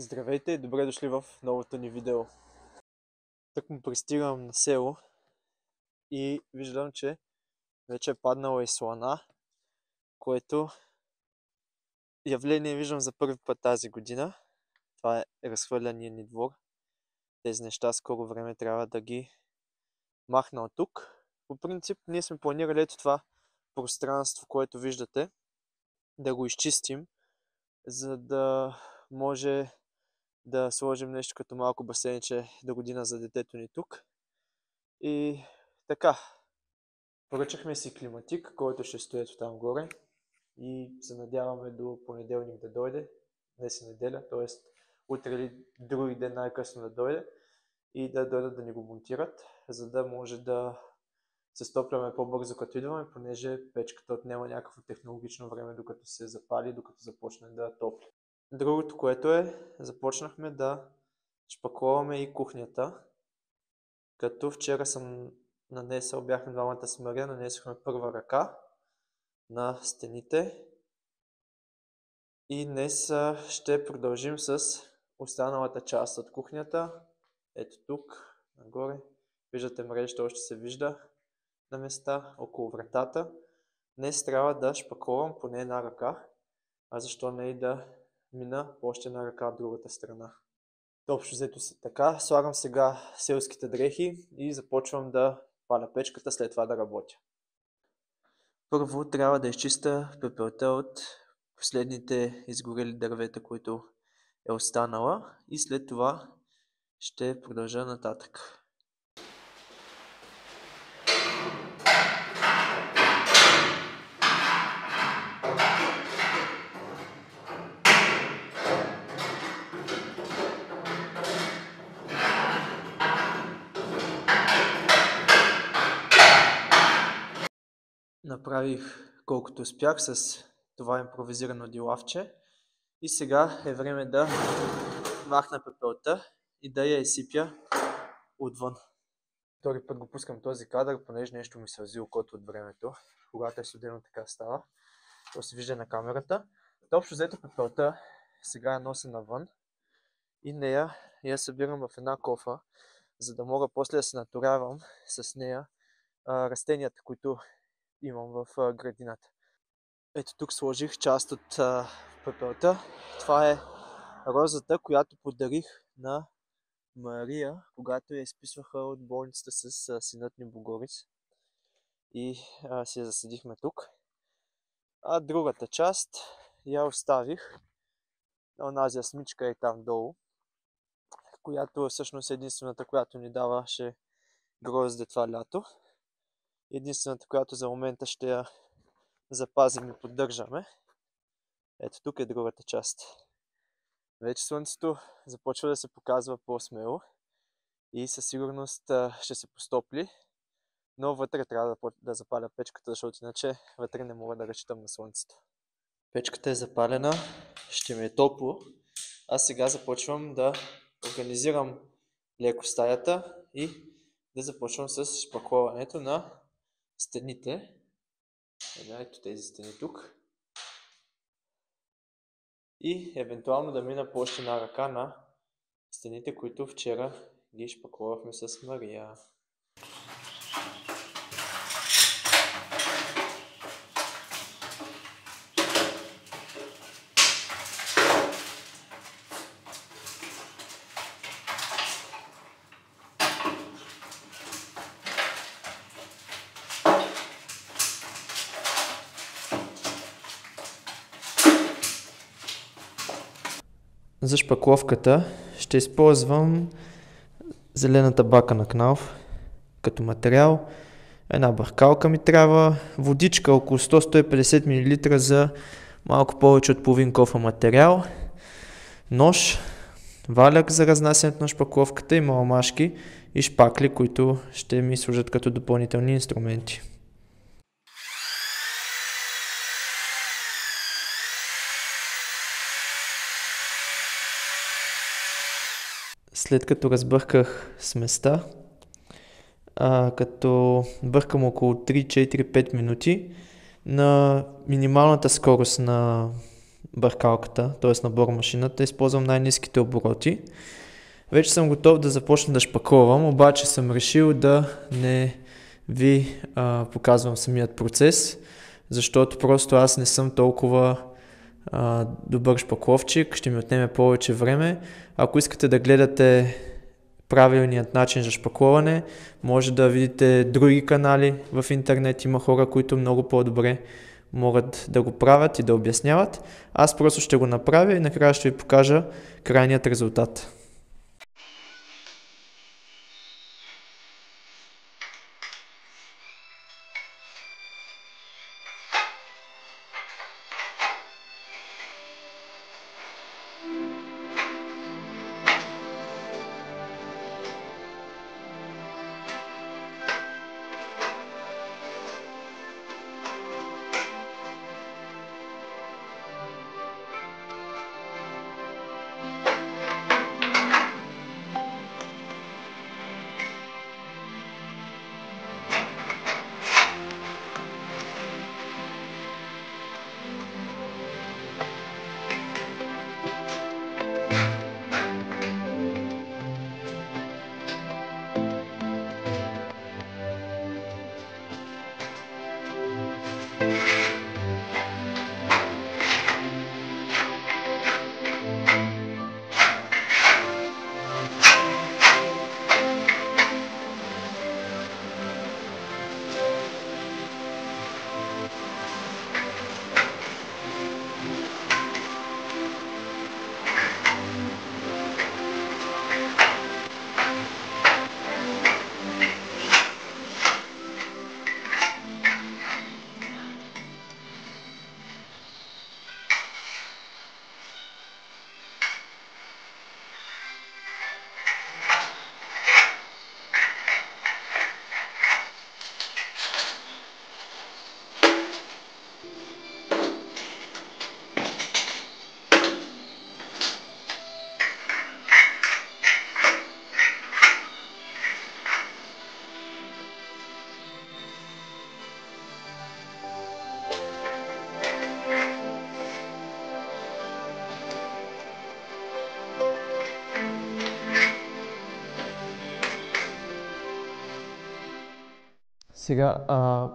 Здравейте и добре дошли в новото ни видео. Тук му пристигам на село и виждам, че вече е паднала и слана, което явление виждам за първи път тази година. Това е разхвърляния ни двор. Тези неща скоро време трябва да ги махна от тук. По принцип ние сме планирали ето това пространство, което виждате, да го изчистим, за да може да сложим нещо като малко басейнче до година за детето ни тук. И така, поръчахме си климатик, който ще стои ето там горе и се надяваме до понеделник да дойде. Днес е неделя, т.е. утре или други ден най-късно да дойде и да дойдат да ни го монтират, за да може да се стопляме по-бързо като идваме, понеже печката отнема някакво технологично време докато се запали, докато започне да топли. Другото, което започнахме да шпакловаме и кухнята, като вчера съм нанесъл, бяхме двамата с Мария, нанесохме първа ръка на стените и днес ще продължим с останалата част от кухнята. Ето тук, нагоре, виждате мрежата, още се вижда на места, около вратата. Днес трябва да шпакловам поне една ръка, а защо не и да мина по още една ръка от другата страна. Общо взето си така, слагам сега селските дрехи и започвам да паля печката, след това да работя. Първо трябва да изчиста пепелта от последните изгорели дървета, които е останала, и след това ще продължа нататък. Направих колкото успях с това импровизирано дилавче и сега е време да махна пепелта и да я изсипя отвън. Втори път го пускам този кадър, понеже нещо ми сълзи окото от времето. Когато е студено, така става. То се вижда на камерата. Общо взето пепелта сега я нося навън и нея я събирам в една кофа, за да мога после да се наторявам с нея растенията, които имам в градината. Ето тук сложих част от пепелта. Това е розата, която подарих на Мария, когато я изписваха от болницата с синът ни Богорис. И си я засадихме тук. А другата част я оставих на онази смичка е там долу, която всъщност е единствената, която ни даваше грозде това лято. Единствената, която за момента ще я запазим и поддържаме. Ето тук е другата част. Вече слънцето започва да се показва по-смело и със сигурност ще се постопли, но вътре трябва да запаля печката, защото иначе вътре не мога да разчитам на слънцето. Печката е запалена, ще ми е топло, а сега започвам да организирам леко стаята и да започвам с шпакловането на стените. Ето тези стени тук. И евентуално да мина по още една ръка на стените, които вчера ги шпакловахме с Мария. За шпакловката ще използвам зелената бака на Кнауф като материал. Една бъркалка ми трябва, водичка около 100-150 мл за малко повече от половин кофа материал, нож, валяк за разнасянето на шпакловката и маламашки и шпакли, които ще ми служат като допълнителни инструменти. След като разбърках сместа, като бъркам около 3-4-5 минути на минималната скорост на бъркалката, т.е. на бормашината, използвам най-ниските обороти. Вече съм готов да започна да шпакловам, обаче съм решил да не ви показвам самият процес, защото просто аз не съм толкова добър шпакловчик, ще ми отнеме повече време. Ако искате да гледате правилният начин за шпакловане, може да видите други канали в интернет, има хора, които много по-добре могат да го правят и да обясняват. Аз просто ще го направя и накрая ще ви покажа крайният резултат. Сега,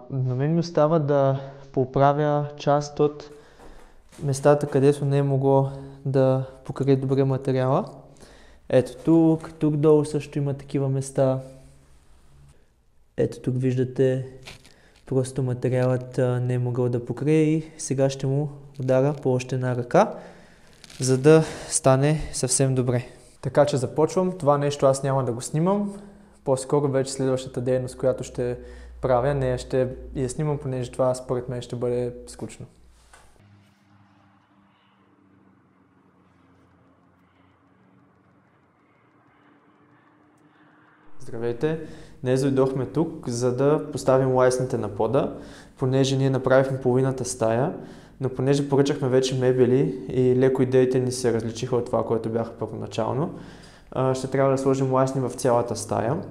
на мен ми остава да поправя част от местата, където не е могло да покрие добре материала. Ето тук долу също има такива места. Ето тук виждате, просто материалът не е могъл да покрие и сега ще му удара по още една ръка, за да стане съвсем добре. Така че започвам. Това нещо аз няма да го снимам. По-скоро вече следващата дейност, която ще правя, нея ще я снимам, понеже това според мен ще бъде скучно. Здравейте! Днес дойдохме тук, за да поставим лайсните на пода, понеже ние направихме половината стая, но понеже поръчахме вече мебели и леко идеите ни се различиха от това, което бяха първоначално, ще трябва да сложим лайсни в цялата стая.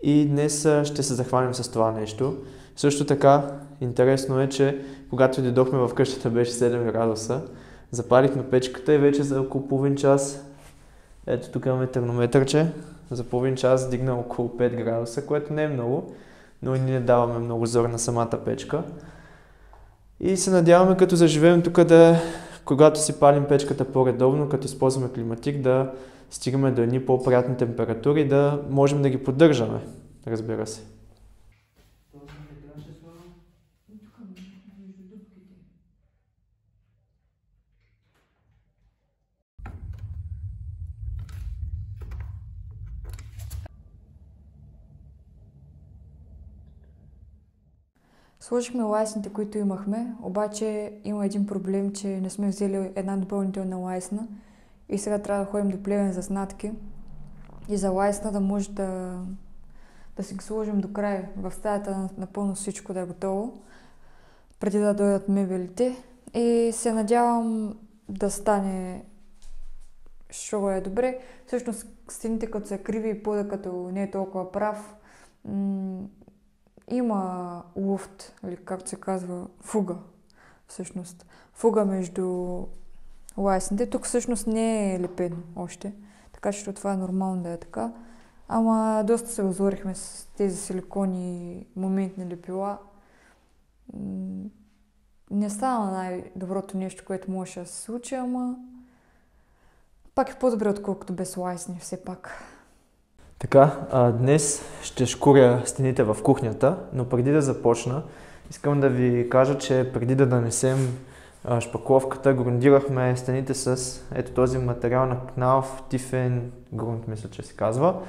И днес ще се захванем с това нещо. Също така, интересно е, че когато дойдохме в къщата беше 7 градуса, запалихме печката и вече за около половин час, ето тук имаме термометърче, за половин час дигна около 5 градуса, което не е много, но и ние даваме много зор на самата печка. И се надяваме, като заживеем тук, когато си палим печката по-редовно, като използваме климатик, да стигаме до едни по-приятни температури, да можем да ги поддържаме, разбира се. Сложихме лайсните, които имахме, обаче има един проблем, че не сме взели една допълнителна лайсна и сега трябва да ходим до Плевен за снатки и за лайсна да може да си ги сложим до края в стаята, напълно всичко да е готово, преди да дойдат мебелите и се надявам да стане, що е добре. Всъщност стените като са криви и пода като не е толкова прав, има луфт, или както се казва, фуга, всъщност. Фуга между лайсните. Тук всъщност не е лепено още, така че това е нормално да е така. Ама доста се озорихме с тези силикони моментни лепила. Не стана най-доброто нещо, което може да се случи, ама пак е по-добре, отколкото без лайсни, все пак. Така, днес ще шкуря стените в кухнята, но преди да започна, искам да ви кажа, че преди да нанесем шпакловката, грундирахме стените с ето този материал на Knauf Tiefen грунт, мисля, че се казва.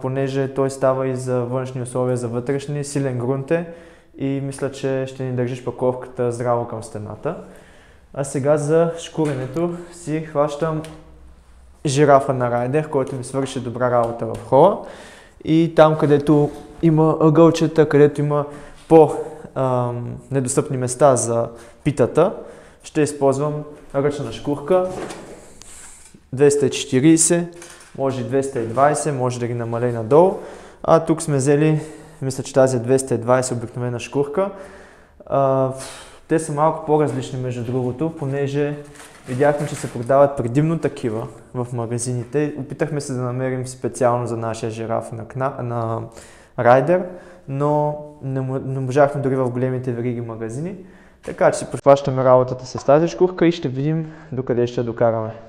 Понеже той става и за външни условия, за вътрешни, силен грунт е и мисля, че ще ни държи шпакловката здраво към стената. А сега за шкуренето си хващам жирафа на Райдер, който ми свърши добра работа в хола. И там, където има ъгълчета, където има по-недостъпни места за питата, ще използвам ръчна шкурка 240, може и 220, може да ги намаля надолу. А тук сме взели, мисля, че тази е 220 обикновена шкурка. Те са малко по-различни между другото, понеже видяхме, че се продават предимно такива в магазините. Опитахме се да намерим специално за нашия жираф на Райдер, но не можахме дори в големите вериги магазини. Така че си прихващаме работата с тази шкурка и ще видим докъде ще докараме.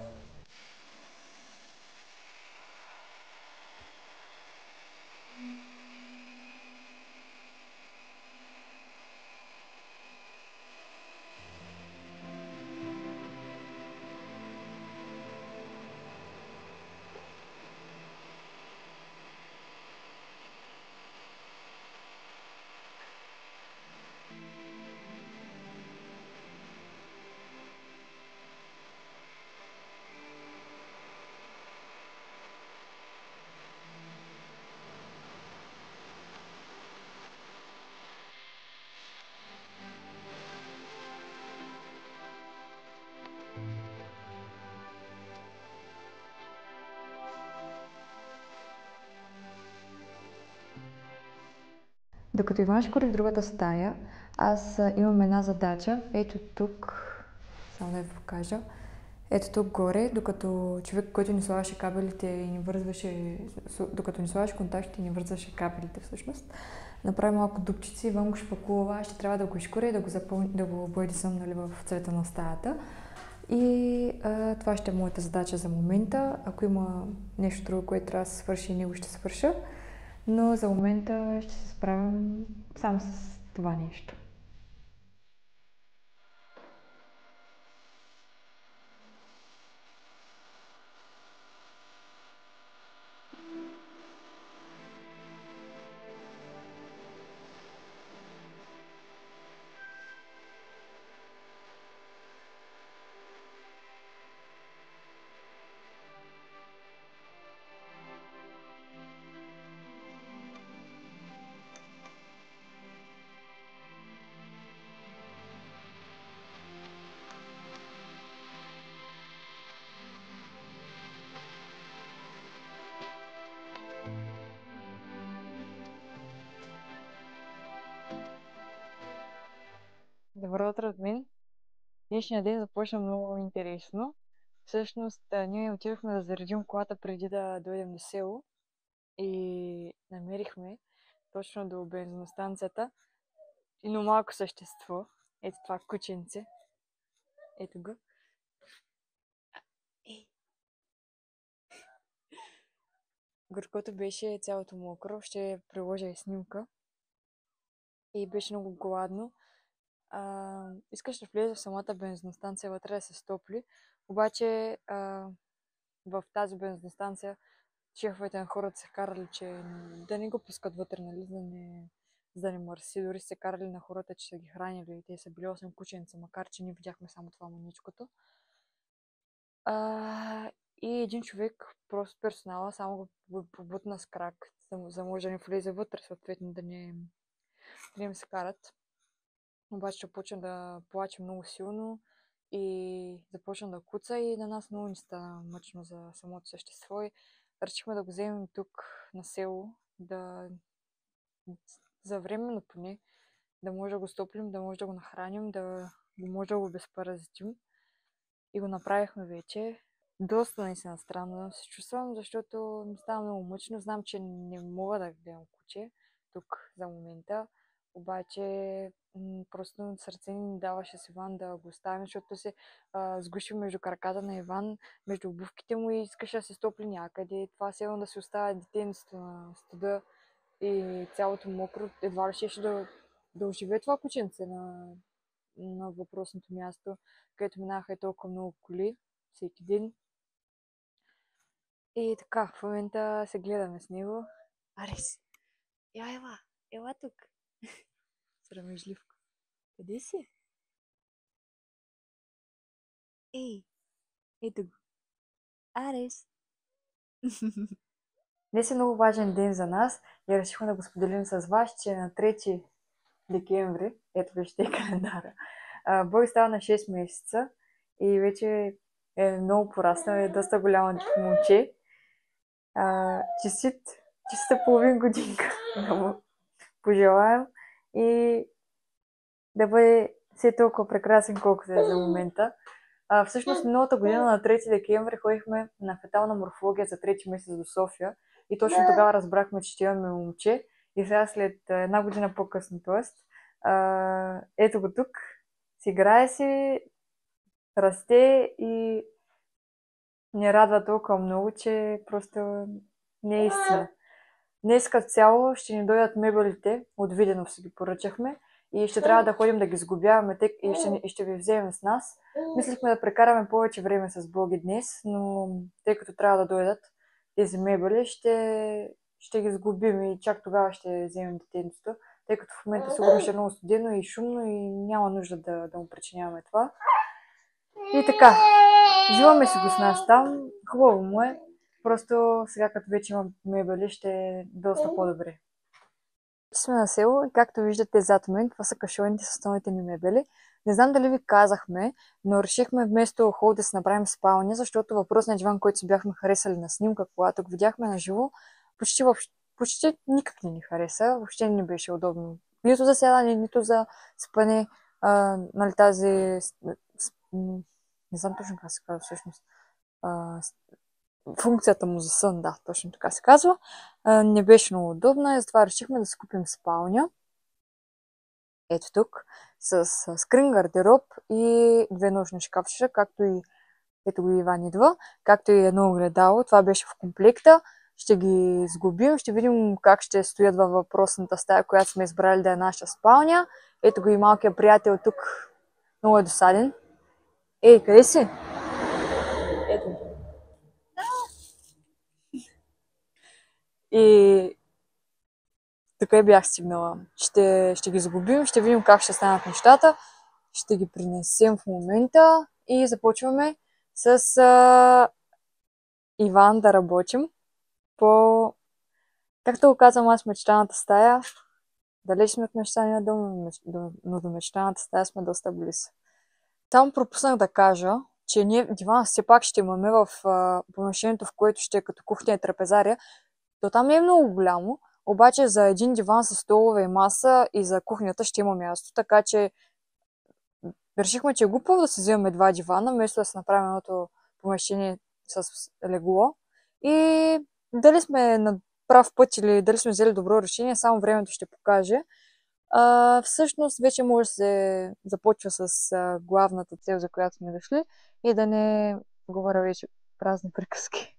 Докато Иван шкури в другата стая, аз имам една задача. Ето тук, само да ви покажа. Ето тук горе, докато човек, който ни слагаше кабелите и ни вързваше, докато ни слагаше контактите и ни вързваше кабелите всъщност, направи малко дупчици, Иван го шпаклува, ще трябва да го изкуря и да го боядисам, нали, в цвета на стаята. И това ще е моята задача за момента. Ако има нещо друго, което трябва да се свърши, него ще свърша. Но за момента ще се справям само с това нещо. Добро утро от мен. Днешния ден започна много интересно. Всъщност, ние отидохме да заредим колата преди да дойдем до село и намерихме точно до бензиностанцията едно малко същество. Ето това кученце. Ето го. Горкото беше цялото мокро. Ще приложа и снимка. И беше много гладно. Искаш да влезе в самата бензиностанция, вътре да се стопли. Обаче в тази бензиностанция шефовете на хората се карали, че да не го пускат вътре, нали, за да не мърси. Дори се карали на хората, че са ги хранили и те са били 8 кученца, макар че ние видяхме само това маничкото. И един човек, просто персонала, само го побутна с крак, за може да не влезе вътре, съответно да не им се карат. Обаче започна да плаче много силно и започна да куца и на нас много ни стана мъчно за самото същество и решихме да го вземем тук на село, за временно поне, да може да го стоплим, да може да го нахраним, да може да го обезпаразитим. и го направихме вече. Доста наистина странно се чувствам, защото ми става много мъчно. Знам, че не мога да гледам куче тук за момента, обаче просто сърце ни даваше с Иван да го оставим, защото се сгуши между краката на Иван, между обувките му и искаше да се стопли някъде. Това се едно да се оставя детенството на студа и цялото мокро, едва ли ще да оживее това кученце на въпросното място, където минаха и толкова много коли всеки ден. И така, в момента се гледаме с него. Арис, ела тук. Срамежливко. Къде си? Ето го. Арис. Днес е много важен ден за нас и решихме да го споделим с вас, че на 3 декември, ето вижте календара, Бой става на 6 месеца и вече е много пораснал, е доста голямо момче. Честита половин годинка да му пожелаем и да бъде все толкова прекрасен, колкото е за момента. Всъщност миналата година на 3 декември ходихме на фетална морфология за 3 месец до София и точно тогава разбрахме, че ще имаме момче и сега след една година по-късно, т.е. Ето го тук, си играе си, расте и ни радва толкова много, че просто не е истина. Днес като цяло ще ни дойдат мебелите, от Виденов си ги поръчахме и ще трябва да ходим да ги сглобяваме и ще ви вземем с нас. Мислихме да прекараме повече време с Боги днес, но тъй като трябва да дойдат тези мебели, ще ги сглобим и чак тогава ще вземем детенцето, тъй като в момента сигурно ще е много студено и шумно и няма нужда да му причиняваме това. И така, взимаме си го с нас там, хубаво му е, просто сега като вече имам мебели ще е доста по-добре. Сме на село и както виждате зад мен, това са кашоните с основните ни мебели. Не знам дали ви казахме, но решихме вместо хол да си направим спалня, защото въпросният диван, който си бяхме харесали на снимка, когато го видяхме на живо, почти никак не ни хареса, въобще не беше удобно. Нито за сядане, нито за спане, нали тази... Не знам точно как се казва всъщност. Функцията му за сън, да, точно така се казва, не беше много удобна и затова решихме да си купим спалня. Ето тук, с скрин, гардероб и 2 нощни шкафчета, както и ето го Иван идва, както и едно огледало. Това беше в комплекта. Ще ги сглобим, ще видим как ще стоят във въпросната стая, която сме избрали да е наша спалня. Ето го и малкият приятел тук, много е досаден. Ей, къде си? Ето. И така и бях стигнала. Ще ги загубим, ще видим как ще станат нещата. Ще ги принесем в момента и започваме с Иван да работим по, както го казвам аз, мечтаната стая. Далеч сме от мечтания дом, но до мечтаната стая сме доста близо. Там пропуснах да кажа, че ние дивана все пак ще имаме в помещението, в което ще е като кухня и трапезария. То там не е много голямо, обаче за един диван с столове и маса и за кухнята ще има място, така че решихме, че е глупаво да си вземем 2 дивана, вместо да се направим едното помещение с легло. И дали сме на прав път или дали сме взели добро решение, само времето ще покаже. Всъщност вече може да се започва с главната цел, за която сме дошли и да не говоря вече празни приказки.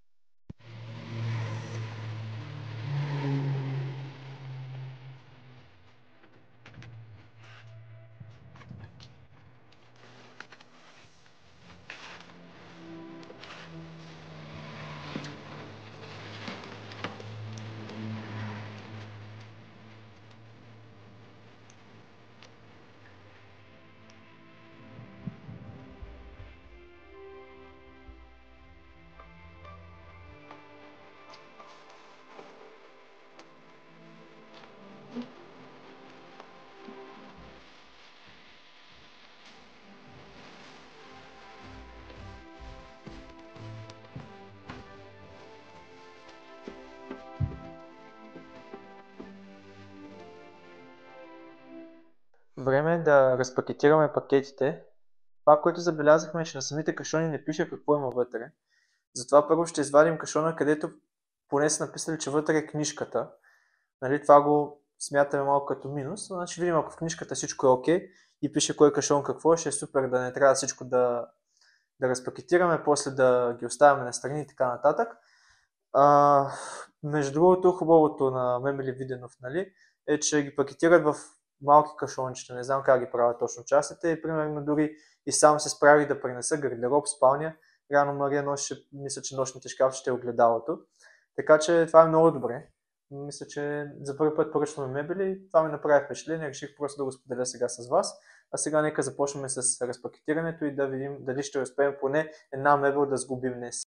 Време е да разпакетираме пакетите Това, което забелязахме, е, че на самите кашони не пише какво има вътре. Затова първо ще извадим кашона, където поне са написали, че вътре е книжката. Нали, това го смятаме малко като минус, но ще видим, ако в книжката всичко е окей и пише кой кашон какво е, ще е супер, да не трябва всичко да разпакетираме, после да ги оставяме на страни и така нататък. Между другото, хубавото на Мебели Виденов, нали, е, че ги пакетират в малки кашончета, не знам как ги правят точно частите и примерно дори и сам се справих да принеса гардероб, спалня. Рано Мария носеше, мисля, че нощните шкафчета е огледалото. Така че това е много добре. Мисля, че за първи път поръчваме мебели. Това ми направи впечатление. Реших просто да го споделя сега с вас. А сега нека започнем с разпакетирането и да видим дали ще успеем поне една мебел да сгубим днес.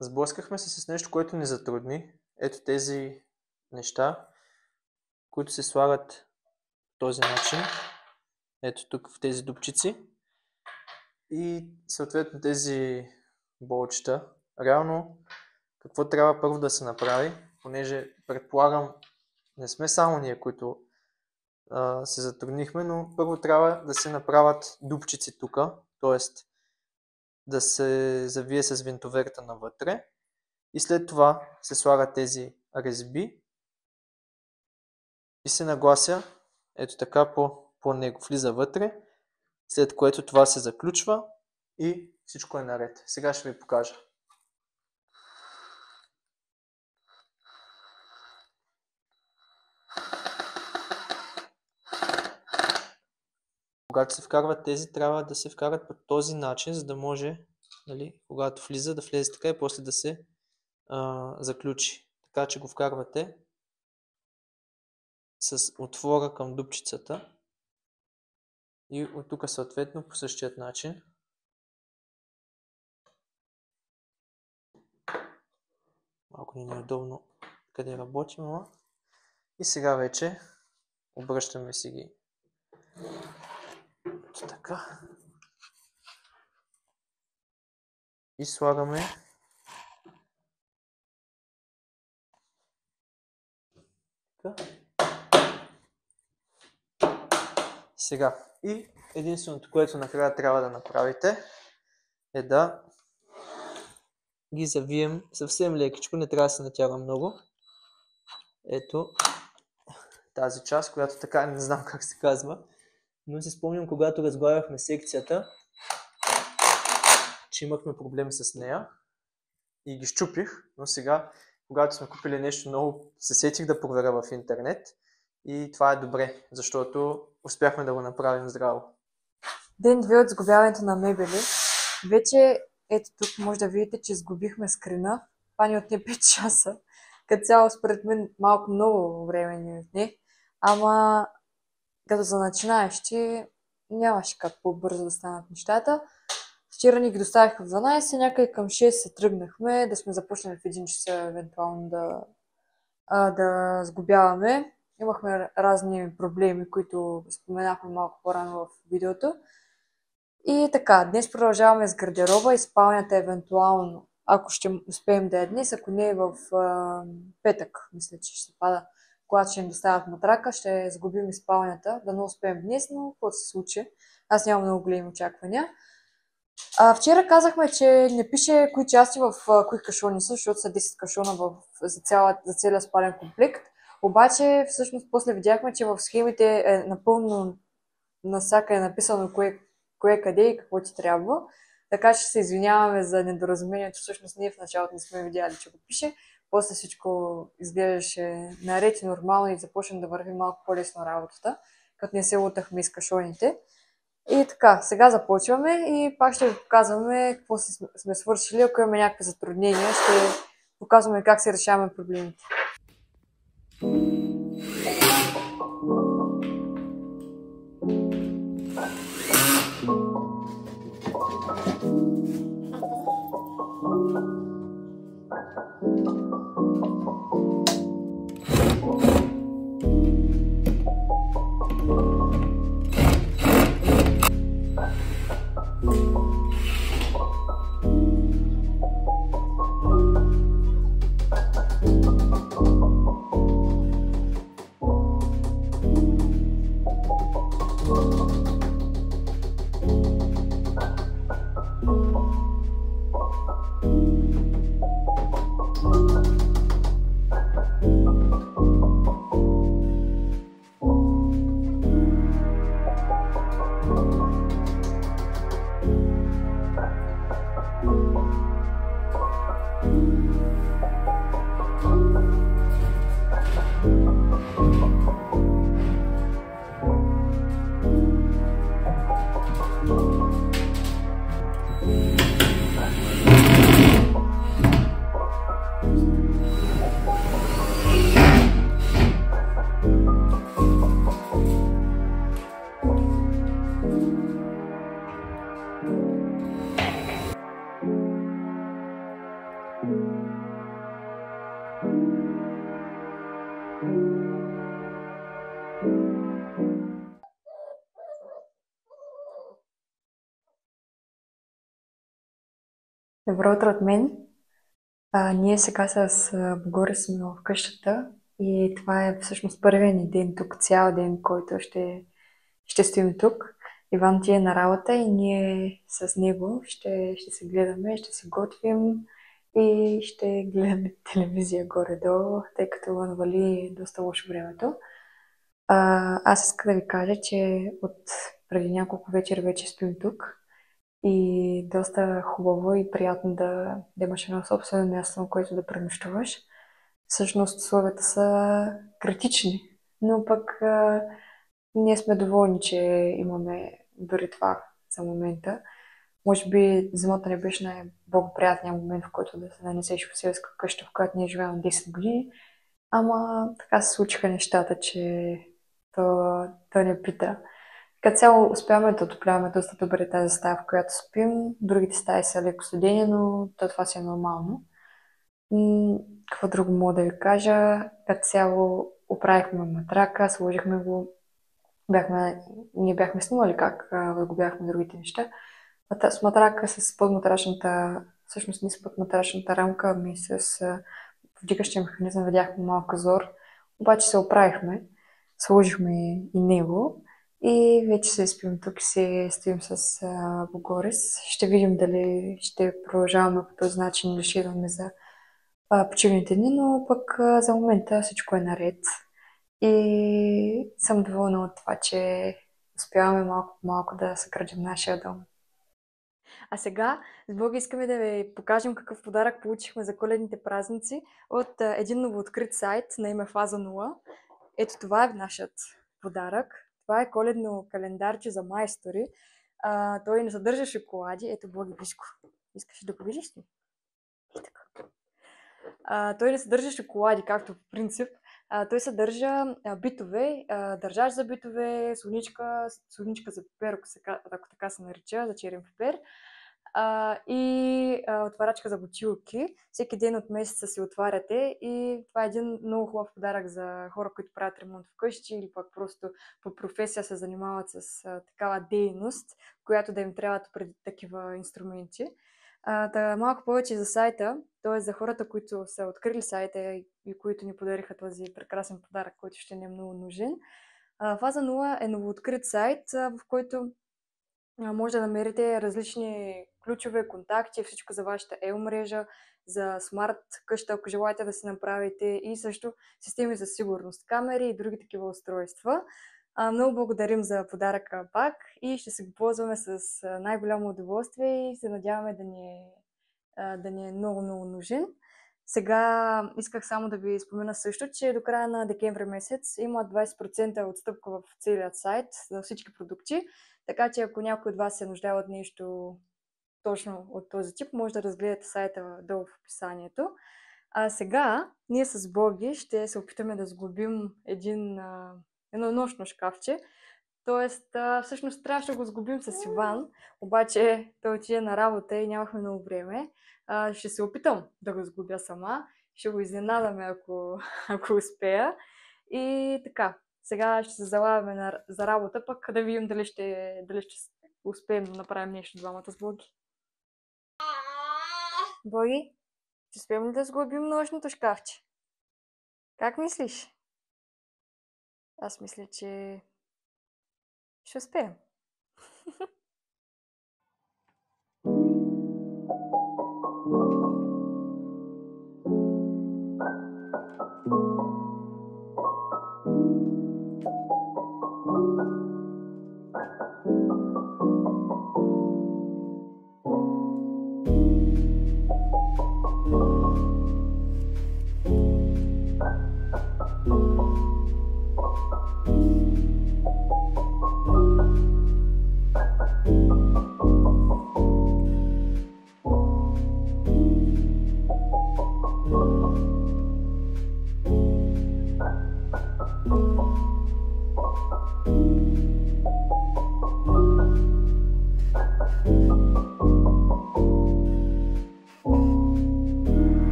Сблъскахме се с нещо, което ни затрудни. Ето тези неща, които се слагат по този начин. Ето тук в тези дупчици. И съответно тези болчета. Реално, какво трябва първо да се направи, понеже предполагам, не сме само ние, които се затруднихме, но първо трябва да се направят дупчици тук, т.е. да се завие с винтоверта навътре и след това се слагат тези резби и се наглася ето така по него, влиза вътре, след което това се заключва и всичко е наред. Сега ще ви покажа. Когато се вкарват тези, трябва да се вкарат по този начин, за да може, нали, когато влиза, да влезе така и после да се заключи. Така че го вкарвате с отвора към дупчицата и от тук съответно по същият начин. Малко ни е неудобно къде работим, но и сега вече обръщаме си ги ето така и слагаме така. Сега и единственото, което накрая трябва да направите е да ги завием съвсем лекичко, не трябва да се натяга много. Ето тази част, която така не знам как се казва, но си спомням, когато разговаряхме секцията, че имахме проблем с нея и ги щупих, но сега, когато сме купили нещо ново, се сетих да проверя в интернет и това е добре, защото успяхме да го направим здраво. Ден 2 от сгубяването на мебели. Вече ето тук може да видите, че сгубихме скрина. Това ни отне 5 часа. Като цяло, според мен, малко много време ни отне. Ама, като за начинаещи, нямаше как по-бързо да станат нещата. Вчера ни ги доставиха в 12, някъде към 6 се тръгнахме, да сме започнали в 1 часа, евентуално да сгубяваме. Имахме разни проблеми, които споменахме малко по-рано в видеото. И така, днес продължаваме с гардероба и спалнята евентуално, ако ще успеем да е днес, ако не е в петък, мисля, че ще пада, когато ще им доставят матрака, ще сгубим и спалнята, да не успеем днес, но какво се случи. Аз нямам много големи очаквания. Вчера казахме, че не пише кои части в кои кашони са, защото са 10 кашона за целия спален комплект. Обаче, всъщност, после видяхме, че в схемите е напълно насяка е написано кое къде и какво ти трябва. Така че се извиняваме за недоразумението. Всъщност ние в началото не сме видяли, че го пише. После всичко изглеждаше наред и нормално и започна да върви малко по-лесно работата, като не се лутахме из кашоните. И така, сега започваме и пак ще ви показваме какво сме свършили. Ако имаме някакви затруднения, ще показваме как се решаваме проблемите. Добро утро от мен. Ние сега с Богори сме в къщата и това е всъщност първият ни ден тук, цял ден, който ще стоим тук. Иван ти е на работа и ние с него ще се гледаме, ще се готвим и ще гледаме телевизия горе-долу, тъй като навали доста лошо времето. Аз иска да ви кажа, че от преди няколко вечера вече спим тук. И доста хубаво и приятно да имаш едно собствено място, на което да пренощуваш. Всъщност условията са критични, но пък ние сме доволни, че имаме дори това за момента. Може би зимата не беше най-благоприятният момент, в който да се нанесеш в селска къща, в която ние живеем 10 години. Ама така се случиха нещата, че то не пита. Като цяло успяваме да отопляваме доста добре тази стая, в която спим. Другите стаи са леко студени, но това си е нормално. Какво друго мога да ви кажа? Като цяло оправихме матрака, сложихме го. Ние бяхме снимали как го бяхме другите неща. С матрака, с подматрачната, всъщност не с подматрачната рамка, ами с вдигащия механизъм видяхме малко зор. Обаче се оправихме, сложихме и него. И вече се спим тук и се стоим с Богорис. Ще видим дали ще продължаваме по този начин или ще идваме за почивните дни, но пък за момента всичко е наред. И съм доволна от това, че успяваме малко по малко да съградим нашия дом. А сега с Боги искаме да ви покажем какъв подарък получихме за коледните празници от един новооткрит сайт на име Фаза 0. Ето това е нашият подарък. Това е коледно календарче за майстори. Той не съдържа шоколади. Ето, Боги, виж го. Искаш да го видиш ли? И така. Той не съдържа шоколади, както по принцип. Той съдържа битове, държач за битове, слоничка за пипер, ако така се нарича, за черен пипер. И отварачка за бутилки. Всеки ден от месеца си отваряте и това е един много хубав подарък за хора, които правят ремонт вкъщи или пък просто по професия се занимават с такава дейност, която да им трябват преди такива инструменти. Малко повече за сайта, т.е. за хората, които са открили сайта и които ни подариха този прекрасен подарък, който ще ни е много нужен. Фаза 0 е новооткрит сайт, в който може да намерите различни ключове, контакти, всичко за вашата мрежа, за смарт къща, ако желаете да си направите, и също системи за сигурност, камери и други такива устройства. Много благодарим за подаръка пак и ще се го ползваме с най-голямо удоволствие и се надяваме да ни е много нужен. Сега исках само да ви спомена също, че до края на декември месец има 20% отстъпка в целият сайт за всички продукти, така че ако някой от вас се нуждае от нещо точно от този тип, може да разгледате сайта долу в описанието. Сега ние с Боги ще се опитаме да сглобим едно нощно шкафче. Тоест, всъщност трябваше да го сглобим с Иван, обаче той отиде на работа и нямахме много време. Ще се опитам да го сглобя сама. Ще го изненадаме, ако успея. И така, сега ще се залавяме за работа, пък да видим дали ще успеем да направим нещо двамата с Боги. Боги, ще успеем ли да сглобим нощното шкафче? Как мислиш? Аз мисля, че ще успеем.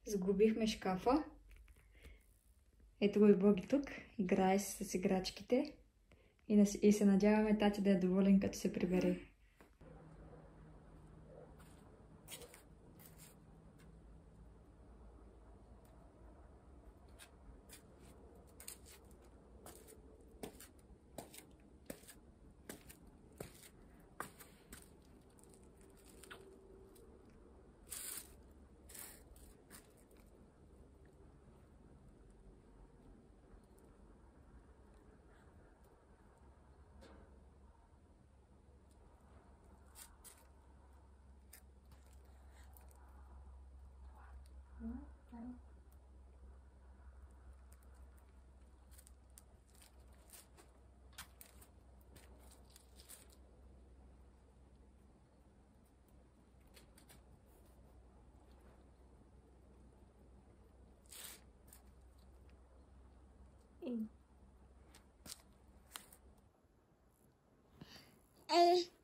Сглобихме шкафа. Ето го и Боги тук. Играе с играчките. И се надяваме тати да е доволен, като се прибере. Ай.